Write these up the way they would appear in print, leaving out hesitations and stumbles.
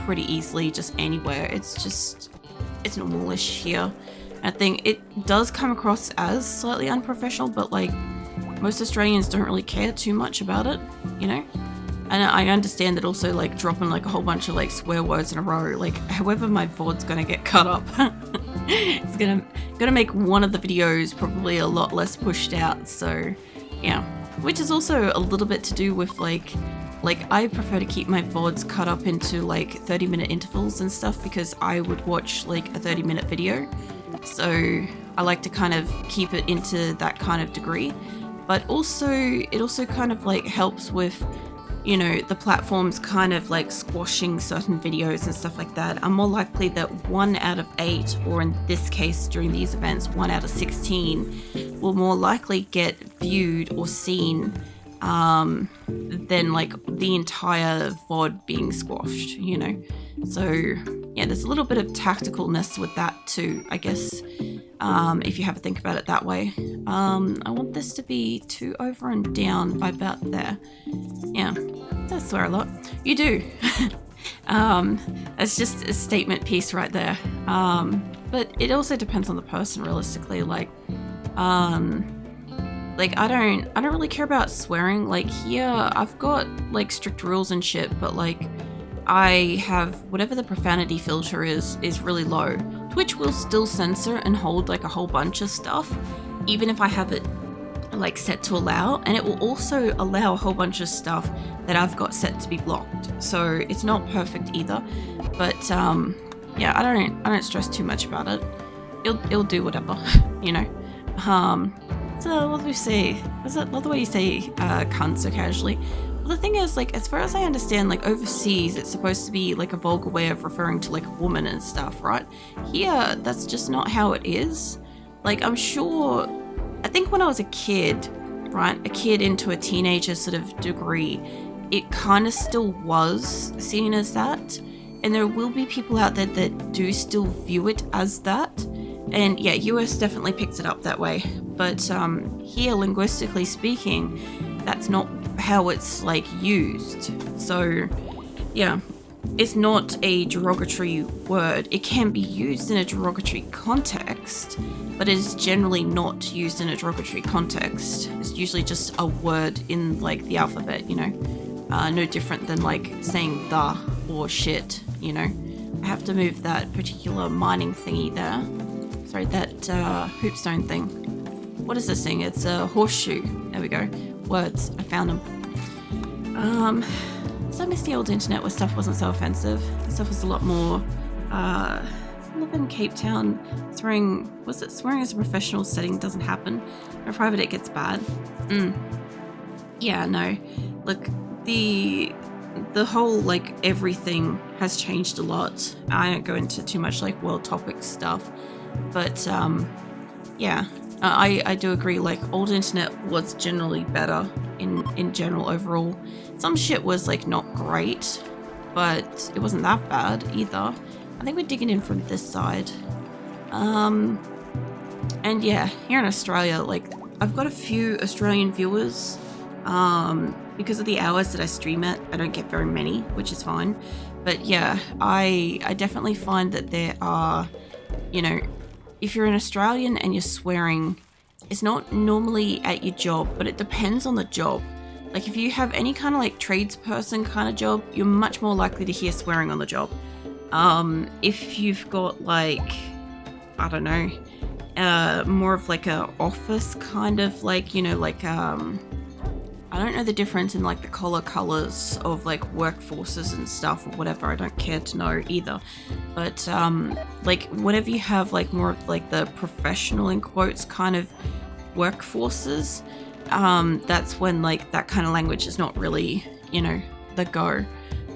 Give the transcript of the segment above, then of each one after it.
pretty easily just anywhere. It's normalish here. I think it does come across as slightly unprofessional, but like most Australians don't really care too much about it, you know? And I understand that also, like, dropping like a whole bunch of like swear words in a row, like however my VOD's gonna get cut up, it's gonna make one of the videos probably a lot less pushed out. So yeah, which is also a little bit to do with like I prefer to keep my VODs cut up into like 30-minute intervals and stuff, because I would watch like a 30-minute video. So I like to kind of keep it into that kind of degree. But also, it also kind of like helps with, you know, the platforms kind of like squashing certain videos and stuff like that. I'm more likely that 1 out of 8, or in this case during these events, 1 out of 16 will more likely get viewed or seen than like the entire VOD being squashed, you know? So yeah, there's a little bit of tacticalness with that too, I guess, if you have to think about it that way. I want this to be 2 over and down by about there. Yeah, I swear a lot. You do. It's just a statement piece right there. But it also depends on the person, realistically. Like I don't really care about swearing. Like here, I've got like strict rules and shit, but like I have whatever the profanity filter is really low. Twitch will still censor and hold like a whole bunch of stuff, even if I have it like set to allow, and it will also allow a whole bunch of stuff that I've got set to be blocked. So it's not perfect either, but yeah, I don't stress too much about it. It'll do whatever, you know. So what do we say? Is it, love the way you say cunt so casually. Well, the thing is, like, as far as I understand, like overseas it's supposed to be like a vulgar way of referring to like a woman and stuff, right? Here that's just not how it is. Like, I'm sure, I think when I was a kid, right, a kid into a teenager sort of degree, it kind of still was seen as that, and there will be people out there that do still view it as that. And yeah, US definitely picks it up that way, but here, linguistically speaking, that's not how it's like used. So yeah, it's not a derogatory word. It can be used in a derogatory context, but it is generally not used in a derogatory context. It's usually just a word in like the alphabet, you know, no different than like saying the or shit, you know. I have to move that particular mining thingy there. Sorry, that hoopstone thing. What is this thing? It's a horseshoe. There we go. Words. I found them. So I miss the old internet where stuff wasn't so offensive. Stuff was a lot more. I live in Cape Town. Swearing as a professional setting doesn't happen. In private it gets bad. Yeah, no. Look, the whole like everything has changed a lot. I don't go into too much like world topic stuff, but yeah. I do agree, like, old internet was generally better in general overall. Some shit was, like, not great, but it wasn't that bad either. I think we're digging in from this side. And yeah, here in Australia, like, I've got a few Australian viewers. Because of the hours that I stream at, I don't get very many, which is fine. But yeah, I definitely find that there are, you know, if you're an Australian and you're swearing, it's not normally at your job, but it depends on the job. Like if you have any kind of like tradesperson kind of job, you're much more likely to hear swearing on the job. If you've got like, I don't know, more of like a office kind of like, you know, like, I don't know the difference in like the colors of like workforces and stuff or whatever. I don't care to know either. But like whenever you have like more of like the professional in quotes kind of workforces, that's when like that kind of language is not really, you know, the go.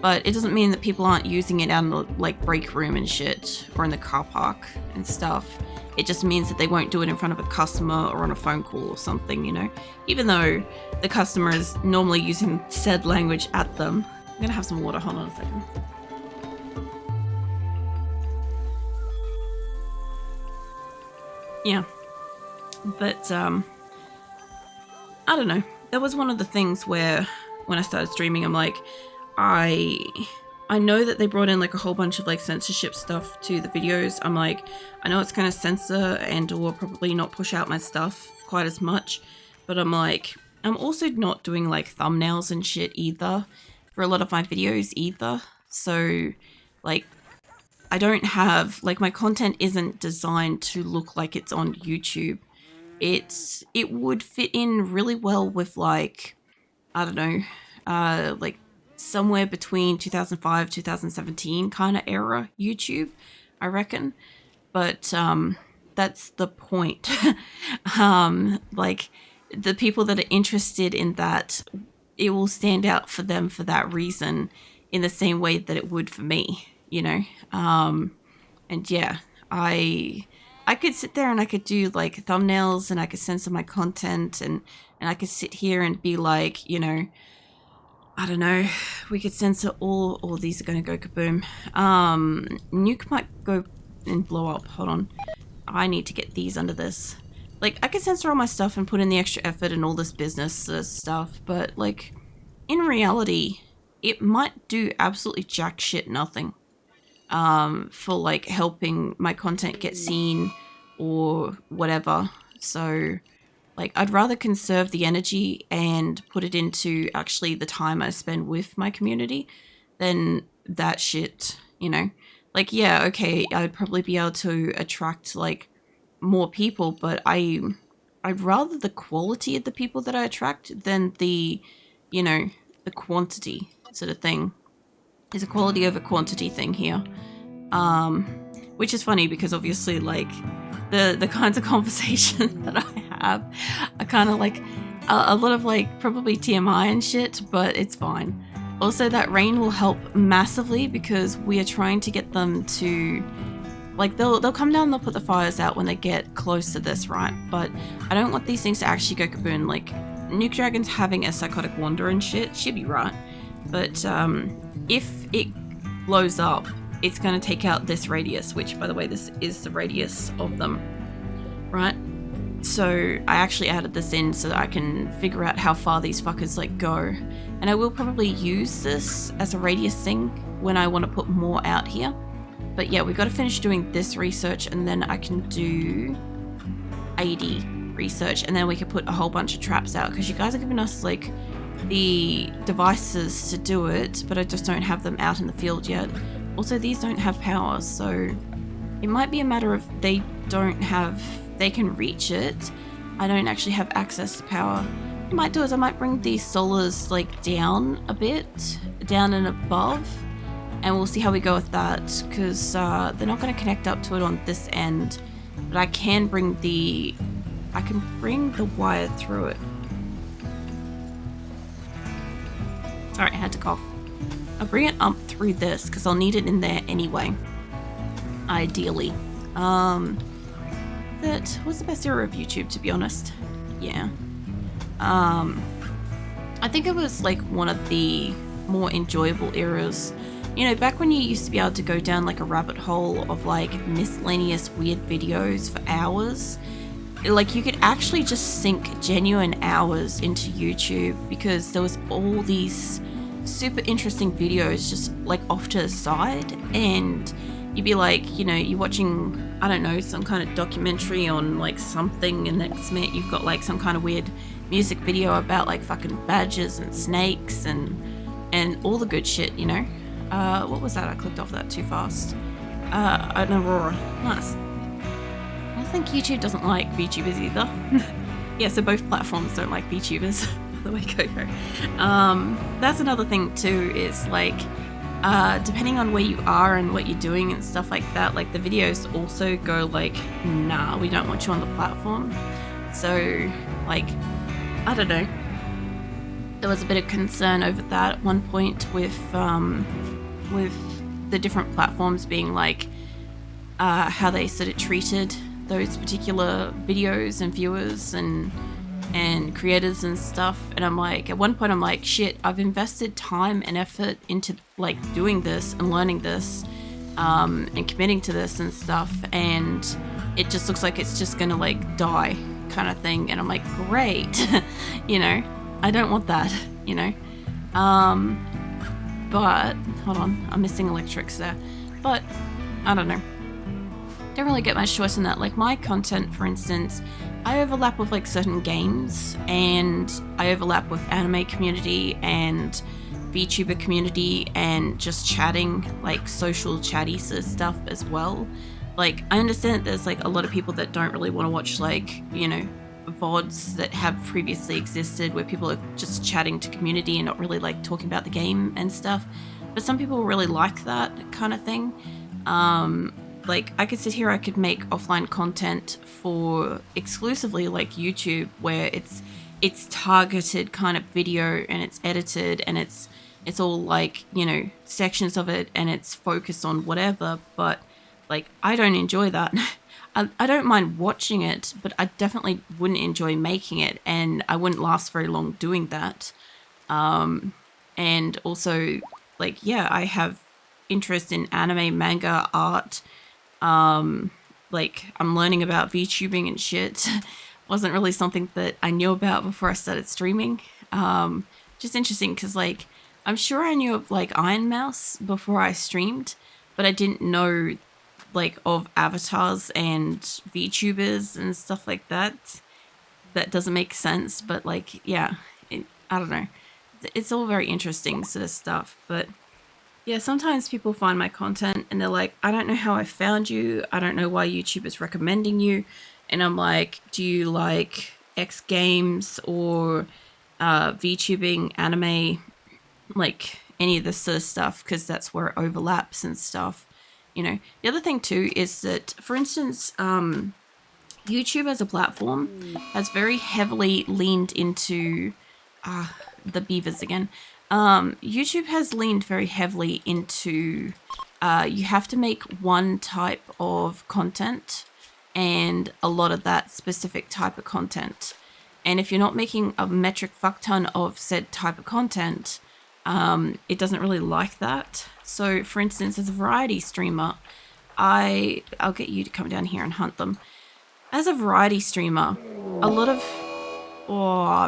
But it doesn't mean that people aren't using it out in the like break room and shit or in the car park and stuff. It just means that they won't do it in front of a customer or on a phone call or something, you know, even though the customer is normally using said language at them. I'm gonna have some water, hold on a second. Yeah, but I don't know. That was one of the things where when I started streaming, I'm like, I I know that they brought in like a whole bunch of like censorship stuff to the videos. I'm like, I know it's going to censor and or probably not push out my stuff quite as much, but I'm like, I'm also not doing like thumbnails and shit either for a lot of my videos either. So like, I don't have, like, my content isn't designed to look like it's on YouTube. It would fit in really well with like, I don't know, like somewhere between 2005, 2017 kind of era YouTube, I reckon. But that's the point. Like the people that are interested in that, it will stand out for them for that reason in the same way that it would for me, you know? And yeah, I could sit there and I could do like thumbnails and I could censor my content and I could sit here and be like, you know, I don't know, we could censor all these are going to go kaboom. Nuke might go and blow up. Hold on. I need to get these under this. Like, I could censor all my stuff and put in the extra effort and all this business stuff, but like, in reality, it might do absolutely jack shit nothing. For like helping my content get seen or whatever. So like I'd rather conserve the energy and put it into actually the time I spend with my community than that shit, you know? Like, yeah, okay, I'd probably be able to attract like more people, but I'd rather the quality of the people that I attract than the, you know, the quantity sort of thing. There's a quality over quantity thing here. Which is funny because obviously like the kinds of conversation that I have are kind of like a lot of like probably TMI and shit, but it's fine. Also, that rain will help massively because we are trying to get them to like they'll come down and they'll put the fires out when they get close to this, right? But I don't want these things to actually go kaboom. Like Nuke Dragon's having a psychotic wander and shit, she'd be right. But if it blows up, it's going to take out this radius, which, by the way, this is the radius of them, right? So I actually added this in so that I can figure out how far these fuckers, like, go. And I will probably use this as a radius thing when I want to put more out here. But yeah, we've got to finish doing this research, and then I can do AD research, and then we can put a whole bunch of traps out, because you guys are giving us, like, the devices to do it, but I just don't have them out in the field yet. Also, these don't have power, so it might be a matter of they can reach it. I don't actually have access to power. What I might do is I might bring these solars like down a bit, down and above, and we'll see how we go with that, because they're not going to connect up to it on this end, but I can bring the wire through it. Sorry, I had to cough. I'll bring it up through this because I'll need it in there anyway. Ideally. That was the best era of YouTube, to be honest. Yeah. I think it was like one of the more enjoyable eras. You know, back when you used to be able to go down like a rabbit hole of like miscellaneous weird videos for hours. Like you could actually just sink genuine hours into YouTube because there was all these super interesting videos just like off to the side, and you'd be like, you know, you're watching, I don't know, some kind of documentary on like something, and next minute you've got like some kind of weird music video about like fucking badgers and snakes and all the good shit, you know. What was that? I clicked off that too fast. An Aurora. Nice. I think YouTube doesn't like VTubers either. Yeah, so both platforms don't like VTubers. The way go. That's another thing too, is like depending on where you are and what you're doing and stuff like that, like the videos also go like, nah, we don't want you on the platform. So like, I don't know, there was a bit of concern over that at one point with the different platforms being like how they sort of treated those particular videos and viewers and creators and stuff. And I'm like, at one point I'm like, shit, I've invested time and effort into like doing this and learning this and committing to this and stuff, and it just looks like it's just gonna like die kind of thing. And I'm like, great. You know, I don't want that, you know. But hold on, I'm missing electrics there. But I don't know. Don't really get much choice in that. Like my content, for instance, I overlap with like certain games, and I overlap with anime community and VTuber community and just chatting, like social chatty sort of stuff as well. Like I understand that there's like a lot of people that don't really want to watch like, you know, VODs that have previously existed where people are just chatting to community and not really like talking about the game and stuff. But some people really like that kind of thing. Like I could sit here, I could make offline content for exclusively like YouTube where it's targeted kind of video and it's edited and it's all like, you know, sections of it and it's focused on whatever. But like I don't enjoy that. I don't mind watching it, but I definitely wouldn't enjoy making it, and I wouldn't last very long doing that. And also, like, yeah, I have interest in anime, manga, art. Like, I'm learning about VTubing and shit. Wasn't really something that I knew about before I started streaming. Just interesting, because, like, I'm sure I knew of, like, Iron Mouse before I streamed, but I didn't know like of avatars and VTubers and stuff like that. That doesn't make sense, but like, yeah, I don't know. It's all very interesting sort of stuff, but yeah, sometimes people find my content and they're like, I don't know how I found you. I don't know why YouTube is recommending you. And I'm like, do you like X games or VTubing, anime, like any of this sort of stuff? Because that's where it overlaps and stuff. You know, the other thing too is that, for instance, YouTube as a platform has very heavily leaned into the beavers again. YouTube has leaned very heavily into you have to make one type of content and a lot of that specific type of content. And if you're not making a metric fuck ton of said type of content, it doesn't really like that. So, for instance, as a variety streamer, I'll get you to come down here and hunt them. As a variety streamer, a lot of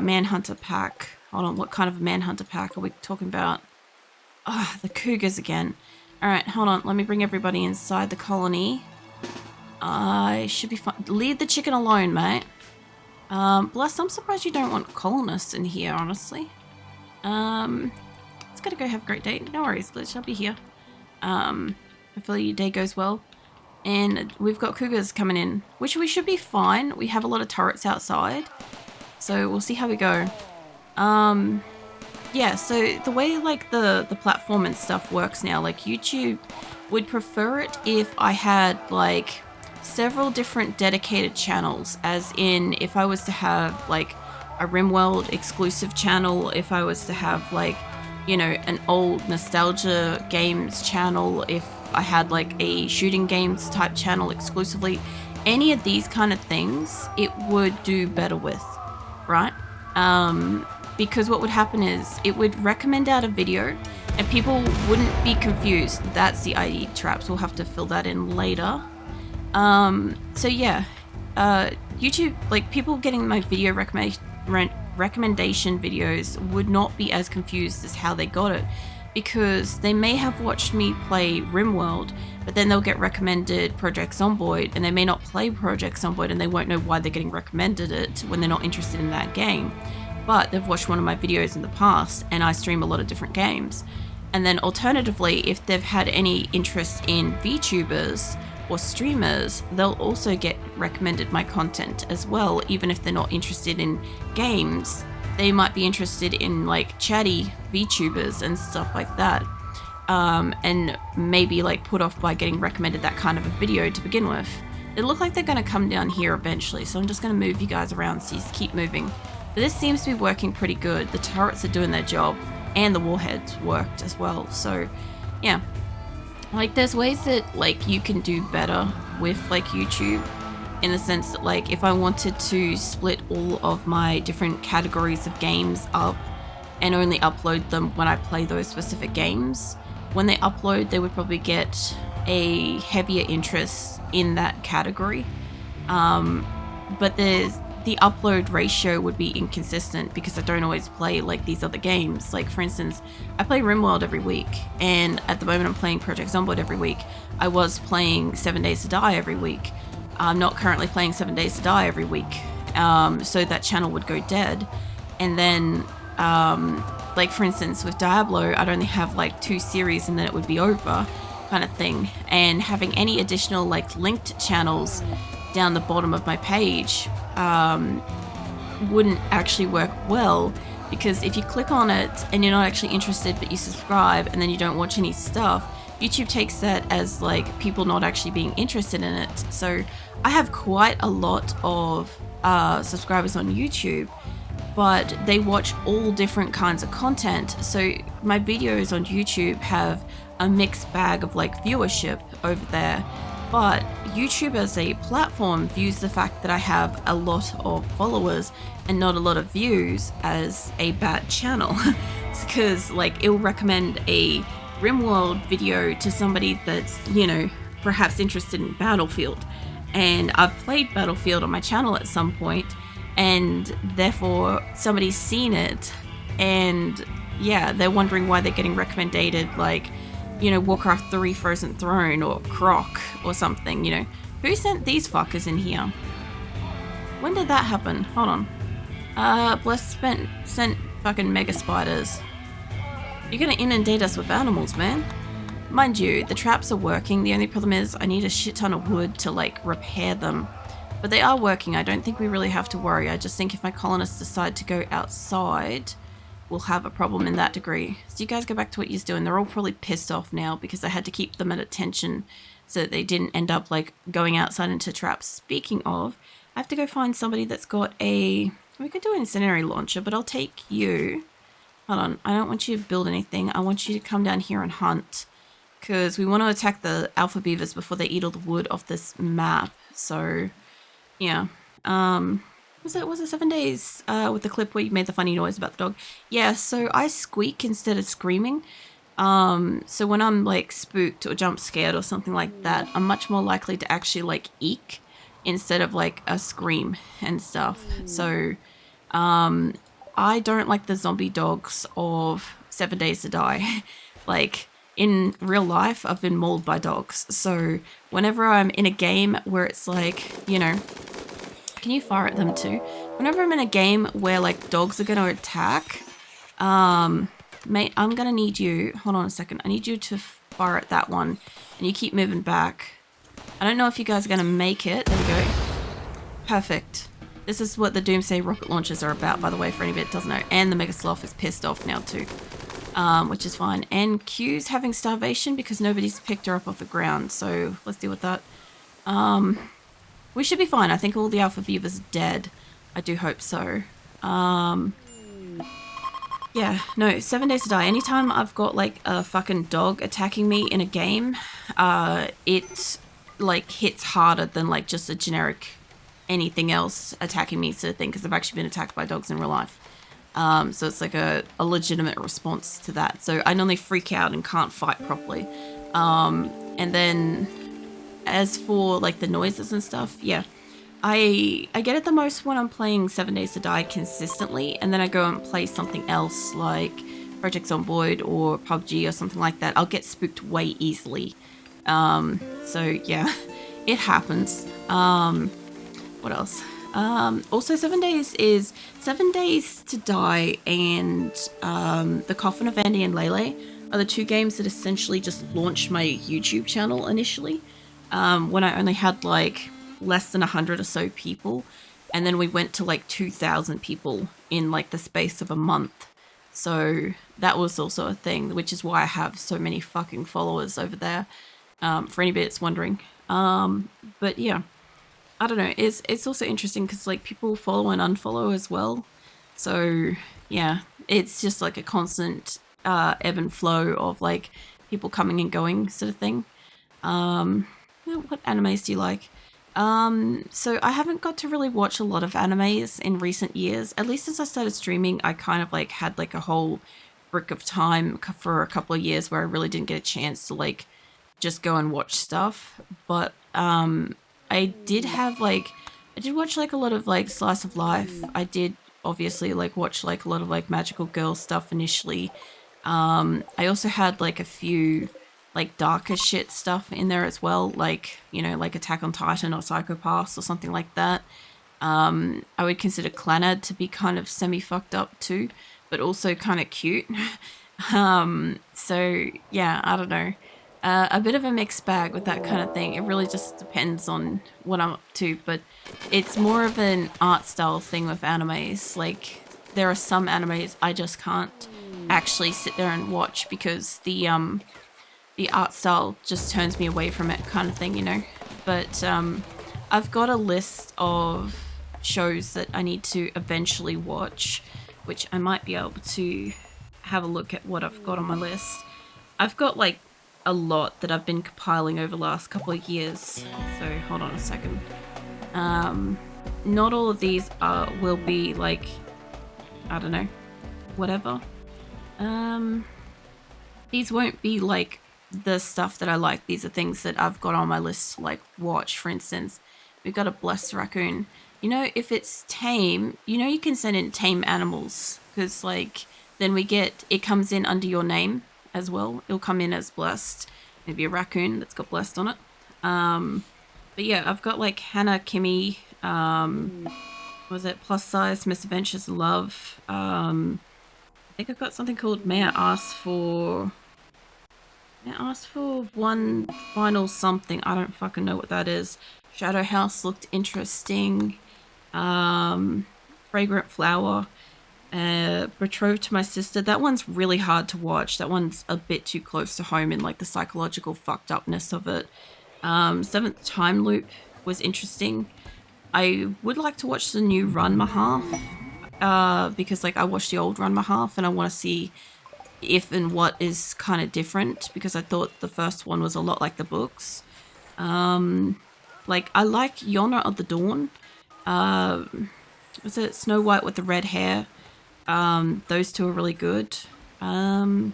manhunter pack. Hold on, what kind of manhunter pack are we talking about? Oh, the cougars again. All right, hold on. Let me bring everybody inside the colony. I should be fine. Leave the chicken alone, mate. Bless, I'm surprised you don't want colonists in here, honestly. It's gotta go have a great day. No worries, Glitch, I'll be here. Hopefully your day goes well. And we've got cougars coming in, which we should be fine. We have a lot of turrets outside, so we'll see how we go. Yeah, so the way like the platform and stuff works now, like YouTube would prefer it if I had like several different dedicated channels, as in if I was to have like a RimWorld exclusive channel, if I was to have like, you know, an old nostalgia games channel, if I had like a shooting games type channel exclusively, any of these kind of things it would do better with, right? Because what would happen is it would recommend out a video and people wouldn't be confused. That's the ID traps. We'll have to fill that in later. So yeah, YouTube, like people getting my video recommendation videos would not be as confused as how they got it, because they may have watched me play RimWorld, but then they'll get recommended Project Zomboid, and they may not play Project Zomboid, and they won't know why they're getting recommended it when they're not interested in that game. But they've watched one of my videos in the past, and I stream a lot of different games. And then alternatively, if they've had any interest in VTubers or streamers, they'll also get recommended my content as well, even if they're not interested in games. They might be interested in like chatty VTubers and stuff like that, and maybe like put off by getting recommended that kind of a video to begin with. They look like they're going to come down here eventually, so I'm just going to move you guys around so you just keep moving. But this seems to be working pretty good. The turrets are doing their job, and the warheads worked as well. So yeah, like there's ways that like you can do better with like YouTube, in the sense that like if I wanted to split all of my different categories of games up and only upload them when I play those specific games, when they upload they would probably get a heavier interest in that category. But the upload ratio would be inconsistent because I don't always play like these other games. Like for instance, I play RimWorld every week, and at the moment I'm playing Project Zomboid every week. I was playing 7 Days to Die every week. I'm not currently playing 7 Days to Die every week, so that channel would go dead. And then like for instance with Diablo, I'd only have like 2 series and then it would be over, kind of thing. And having any additional like linked channels down the bottom of my page wouldn't actually work well, because if you click on it and you're not actually interested but you subscribe and then you don't watch any stuff, YouTube takes that as like people not actually being interested in it. So I have quite a lot of subscribers on YouTube, but they watch all different kinds of content. So my videos on YouTube have a mixed bag of like viewership over there. But YouTube as a platform views the fact that I have a lot of followers and not a lot of views as a bad channel. It's because like it'll recommend a RimWorld video to somebody that's, you know, perhaps interested in Battlefield. And I've played Battlefield on my channel at some point, and therefore somebody's seen it, and yeah, they're wondering why they're getting recommended like, you know, Warcraft 3 Frozen Throne or Croc or something, you know. Who sent these fuckers in here? When did that happen? Hold on. Bless sent fucking mega spiders. You're gonna inundate us with animals, man. Mind you, the traps are working. The only problem is I need a shit ton of wood to like repair them. But they are working. I don't think we really have to worry. I just think if my colonists decide to go outside, we'll have a problem in that degree. So you guys go back to what you're doing. They're all probably pissed off now because I had to keep them at attention so that they didn't end up like going outside into traps. Speaking of, I have to go find somebody that's got a... We could do an incendiary launcher, but I'll take you. Hold on. I don't want you to build anything. I want you to come down here and hunt, because we want to attack the alpha beavers before they eat all the wood off this map. So, yeah. Was it 7 days with the clip where you made the funny noise about the dog? Yeah, so I squeak instead of screaming. So when I'm like spooked or jump scared or something like that, I'm much more likely to actually like eek instead of like a scream and stuff. So I don't like the zombie dogs of 7 Days to Die. Like in real life, I've been mauled by dogs. So whenever I'm in a game where it's like, you know, can you fire at them too? Whenever I'm in a game where like dogs are going to attack, mate, I'm going to need you, hold on a second. I need you to fire at that one and you keep moving back. I don't know if you guys are going to make it. There we go. Perfect. This is what the Doomsday rocket launchers are about, by the way, for anybody that doesn't know. And the Mega Sloth is pissed off now too, which is fine. And Q's having starvation because nobody's picked her up off the ground. So let's deal with that. We should be fine. I think all the alpha beavers are dead. I do hope so. Yeah, no, 7 Days to Die. Anytime I've got like a fucking dog attacking me in a game, it like hits harder than like just a generic anything else attacking me sort of thing, because I've actually been attacked by dogs in real life. So it's like a legitimate response to that. So I normally freak out and can't fight properly. And then as for like the noises and stuff, yeah, I get it the most when I'm playing 7 Days to Die consistently, and then I go and play something else like Project Zomboid or PUBG or something like that. I'll get spooked way easily. So yeah, it happens. What else? Also 7 Days is 7 Days to Die and The Coffin of Andy and Lele are the 2 games that essentially just launched my YouTube channel initially. When I only had like less than 100 or so people, and then we went to like 2,000 people in like the space of a month. So that was also a thing, which is why I have so many fucking followers over there, for anybody that's wondering. But yeah, I don't know, it's also interesting because like people follow and unfollow as well. So yeah, it's just like a constant ebb and flow of like people coming and going sort of thing. What animes do you like? So I haven't got to really watch a lot of animes in recent years. At least since I started streaming, I kind of like had like a whole brick of time for a couple of years where I really didn't get a chance to like just go and watch stuff. But I did have like I did watch like a lot of like slice of life. I did obviously like watch like a lot of like magical girl stuff initially. I also had like a few like darker shit stuff in there as well, like, you know, like Attack on Titan or Psychopaths or something like that. I would consider Clannad to be kind of semi-fucked up too, but also kind of cute. So yeah, I don't know. A bit of a mixed bag with that kind of thing. It really just depends on what I'm up to, but it's more of an art style thing with animes. Like, there are some animes I just can't actually sit there and watch because the art style just turns me away from it, kind of thing, you know. But I've got a list of shows that I need to eventually watch, which I might be able to have a look at what I've got on my list. I've got like a lot that I've been compiling over the last couple of years, so hold on a second. Not all of these will be like, I don't know, whatever. These won't be like the stuff that I like. These are things that I've got on my list to like watch. For instance, we've got a blessed raccoon. You know, if it's tame, you know, you can send in tame animals, because like then we get, it comes in under your name as well. It'll come in as blessed. Maybe a raccoon that's got blessed on it. But yeah, I've got like Hannah, Kimmy, was it Plus Size, Misadventures Love. I think I've got something called May I Ask for one final something. I don't fucking know what that is. Shadow House looked interesting. Fragrant Flower. Betrothed to My Sister. That one's really hard to watch. That one's a bit too close to home in like the psychological fucked upness of it. Seventh Time Loop was interesting. I would like to watch the new Ranma half, because like I watched the old Ranma half and I want to see if and what is kind of different, because I thought the first one was a lot like the books. Like I like Yona of the Dawn. Was it Snow White with the red hair? Those two are really good. I've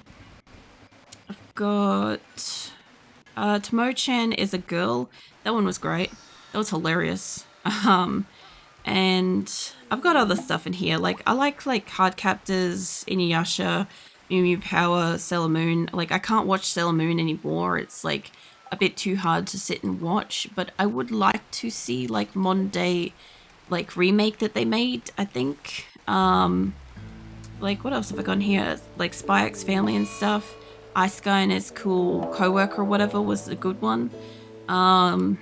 got Tomo-chan is a girl. That one was great. That was hilarious. And I've got other stuff in here. Like I like Card Captors, Inuyasha, Mew Mew Power, Sailor Moon. Like I can't watch Sailor Moon anymore. It's like a bit too hard to sit and watch. But I would like to see like modern day like remake that they made, I think. Like what else have I got in here? Like Spy X Family and stuff. Ice Guy and His Cool Coworker or whatever was a good one. I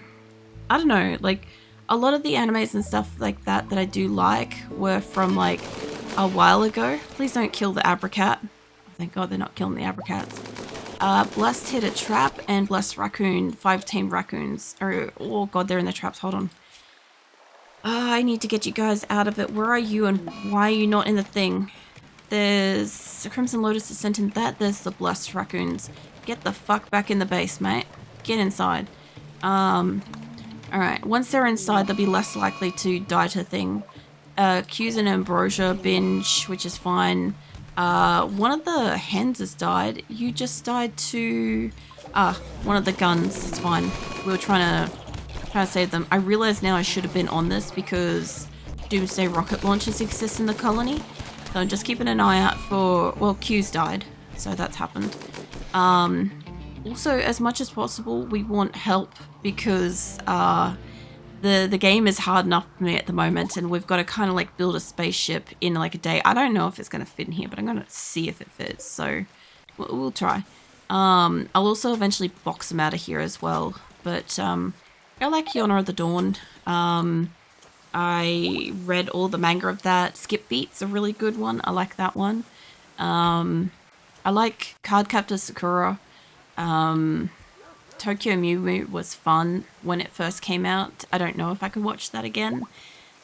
don't know, like a lot of the animes and stuff like that that I do like were from like a while ago. Please don't kill the Abracat. Thank God they're not killing the Abracats. Blessed hit a trap, and Blessed Raccoon, 5 tame raccoons. Oh God, they're in the traps. Hold on. I need to get you guys out of it. Where are you and why are you not in the thing? There's the Crimson Lotus is sent in that. There's the Blessed Raccoons. Get the fuck back in the base, mate. Get inside. Alright, once they're inside, they'll be less likely to die to thing. Q's and Ambrosia binge, which is fine. One of the hens has died. You just died to... one of the guns. It's fine. We were trying to save them. I realize now I should have been on this because Doomsday rocket launchers exist in the colony. So I'm just keeping an eye out for... Well, Q's died. So that's happened. Also, as much as possible, we want help because the game is hard enough for me at the moment, and we've got to kind of like build a spaceship in like a day. I don't know if it's going to fit in here, but I'm going to see if it fits. So we'll try. I'll also eventually box them out of here as well. But I like Yona of the Dawn. I read all the manga of that. Skip Beat's a really good one. I like that one. I like Cardcaptor Sakura. Tokyo Mew Mew was fun when it first came out. I don't know if I could watch that again.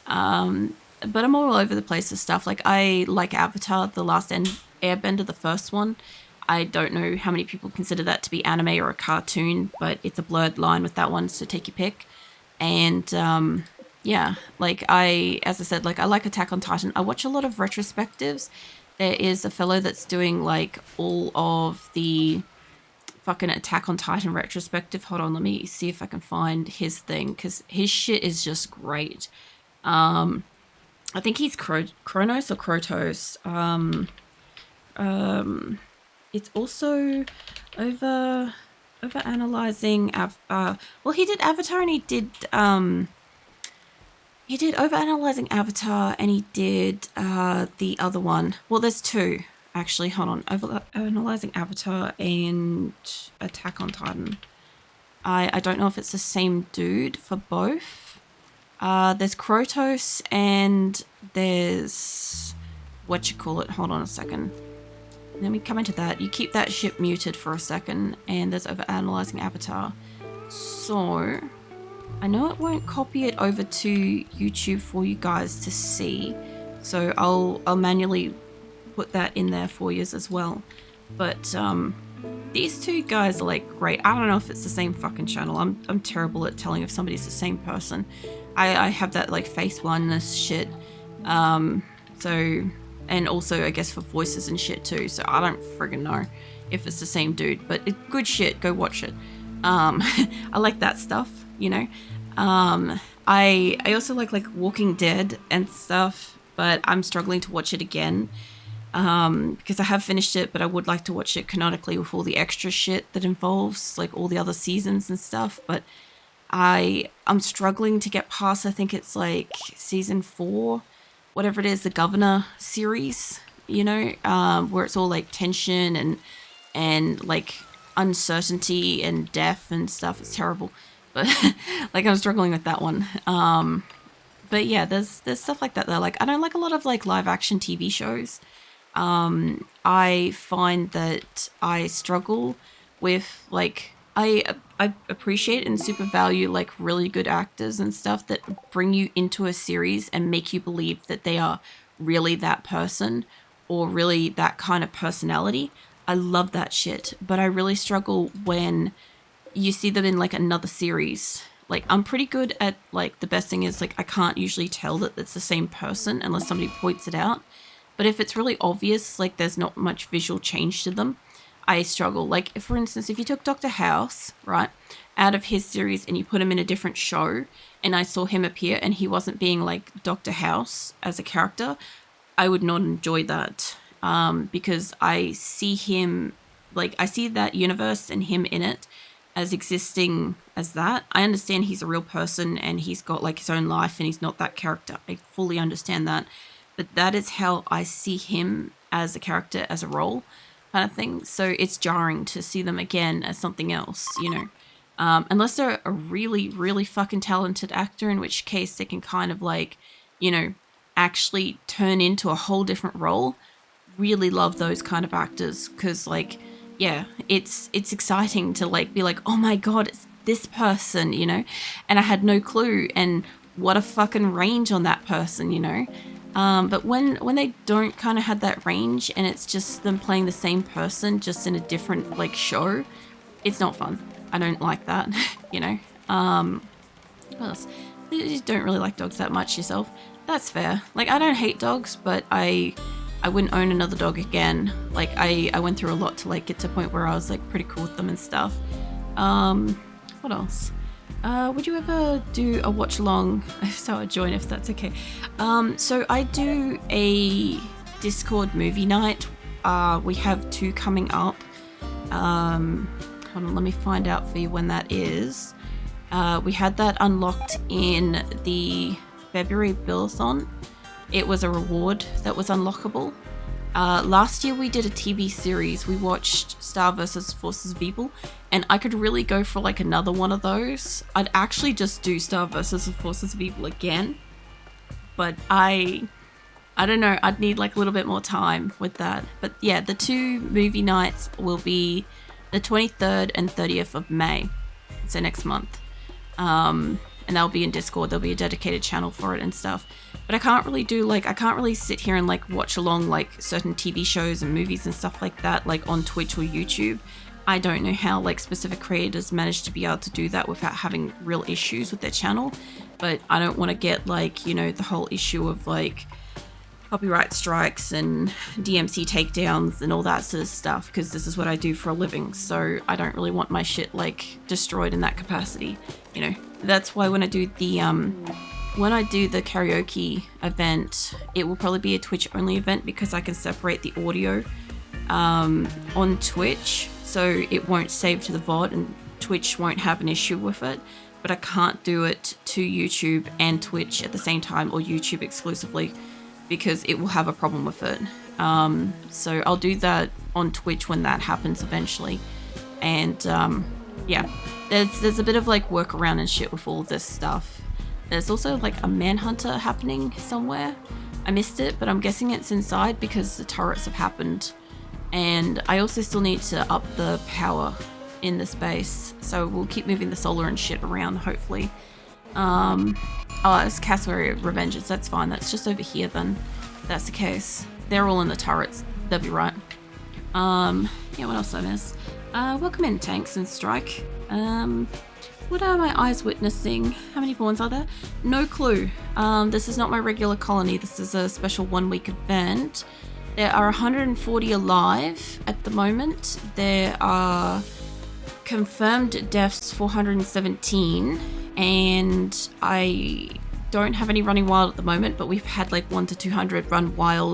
But I'm all over the place with stuff. Like, I like Avatar, The Last Airbender, the first one. I don't know how many people consider that to be anime or a cartoon, but it's a blurred line with that one, so take your pick. And, yeah, like as I said, like I like Attack on Titan. I watch a lot of retrospectives. There is a fellow that's doing like all of the fucking Attack on Titan retrospective. Hold on, let me see if I can find his thing, because his shit is just great. I think he's Kronos or Krotos. It's also over analyzing. Well, he did Avatar, and he did over analyzing Avatar, and he did the other one. Well, there's two actually. Hold on, over analyzing Avatar and Attack on Titan. I don't know if it's the same dude for both. There's Krotos and there's whatchamacallit. Hold on a second. Let me come into that. You keep that shit muted for a second, and there's over analyzing Avatar. So I know it won't copy it over to YouTube for you guys to see, so I'll manually put that in there for you as well. But these two guys are like great. I don't know if it's the same fucking channel. I'm terrible at telling if somebody's the same person. I have that like face blindness shit. So, and also I guess for voices and shit too. So I don't friggin' know if it's the same dude, but it's good shit. Go watch it. I like that stuff, you know. I also like Walking Dead and stuff, but I'm struggling to watch it again. Because I have finished it, but I would like to watch it canonically with all the extra shit that involves like all the other seasons and stuff. But I'm struggling to get past, I think it's like season 4, whatever it is, the Governor series, you know, where it's all like tension and like uncertainty and death and stuff. It's terrible, but like I'm struggling with that one. But yeah, there's stuff like that that I don't like a lot of like live action TV shows. I find that I struggle with like I appreciate and super value like really good actors and stuff that bring you into a series and make you believe that they are really that person or really that kind of personality. I love that shit, but I really struggle when you see them in like another series. Like I'm pretty good at like, the best thing is like I can't usually tell that it's the same person unless somebody points it out. But if it's really obvious, like there's not much visual change to them, I struggle. Like, if, for instance, if you took Dr. House, right, out of his series and you put him in a different show and I saw him appear and he wasn't being like Dr. House as a character, I would not enjoy that. Because I see him, like, I see that universe and him in it as existing as that. I understand he's a real person and he's got like his own life and he's not that character. I fully understand that. But that is how I see him as a character, as a role kind of thing. So it's jarring to see them again as something else, you know. Unless they're a really, really fucking talented actor, in which case they can kind of like, you know, actually turn into a whole different role. Really love those kind of actors because like, yeah, it's exciting to like be like, oh my God, it's this person, you know. And I had no clue, and what a fucking range on that person, you know. But when they don't kind of have that range and it's just them playing the same person just in a different like show, it's not fun. I don't like that, you know. What else? You don't really like dogs that much yourself. That's fair. Like, I don't hate dogs, but I wouldn't own another dog again. Like, I went through a lot to like get to a point where I was like pretty cool with them and stuff. What else? Would you ever do a watch along? So I'd join if that's okay. So I do a Discord movie night. We have 2 coming up. Hold on, let me find out for you when that is. We had that unlocked in the February Build-a-thon. It was a reward that was unlockable. Last year we did a TV series. We watched Star vs. Forces of Evil, and I could really go for like another one of those. I'd actually just do Star vs. Forces of Evil again, but I don't know, I'd need like a little bit more time with that. But yeah, the 2 movie nights will be the 23rd and 30th of May, so next month. And that'll be in Discord. There'll be a dedicated channel for it and stuff. But I can't really sit here and like watch along like certain TV shows and movies and stuff like that, like on Twitch or YouTube. I don't know how like specific creators manage to be able to do that without having real issues with their channel. But I don't want to get like, you know, the whole issue of like copyright strikes and DMC takedowns and all that sort of stuff, because this is what I do for a living, so I don't really want my shit like destroyed in that capacity, you know. That's why when I do the karaoke event, it will probably be a Twitch only event, because I can separate the audio on Twitch, so it won't save to the VOD and Twitch won't have an issue with it. But I can't do it to YouTube and Twitch at the same time, or YouTube exclusively, because it will have a problem with it. So I'll do that on Twitch when that happens eventually. And yeah, there's a bit of like workaround and shit with all this stuff. There's also like a manhunter happening somewhere. I missed it, but I'm guessing it's inside because the turrets have happened. And I also still need to up the power in the space, so we'll keep moving the solar and shit around, hopefully. Oh, it's Cassowary Revengeance, that's fine, that's just over here then. If that's the case. They're all in the turrets, they'll be right. Yeah, what else I miss? Welcome in, Tanks and Strike. What are my eyes witnessing? How many pawns are there? No clue. This is not my regular colony, this is a special 1 week event. There are 140 alive at the moment. There are confirmed deaths 417, and I don't have any running wild at the moment, but we've had like 1 to 200 run wild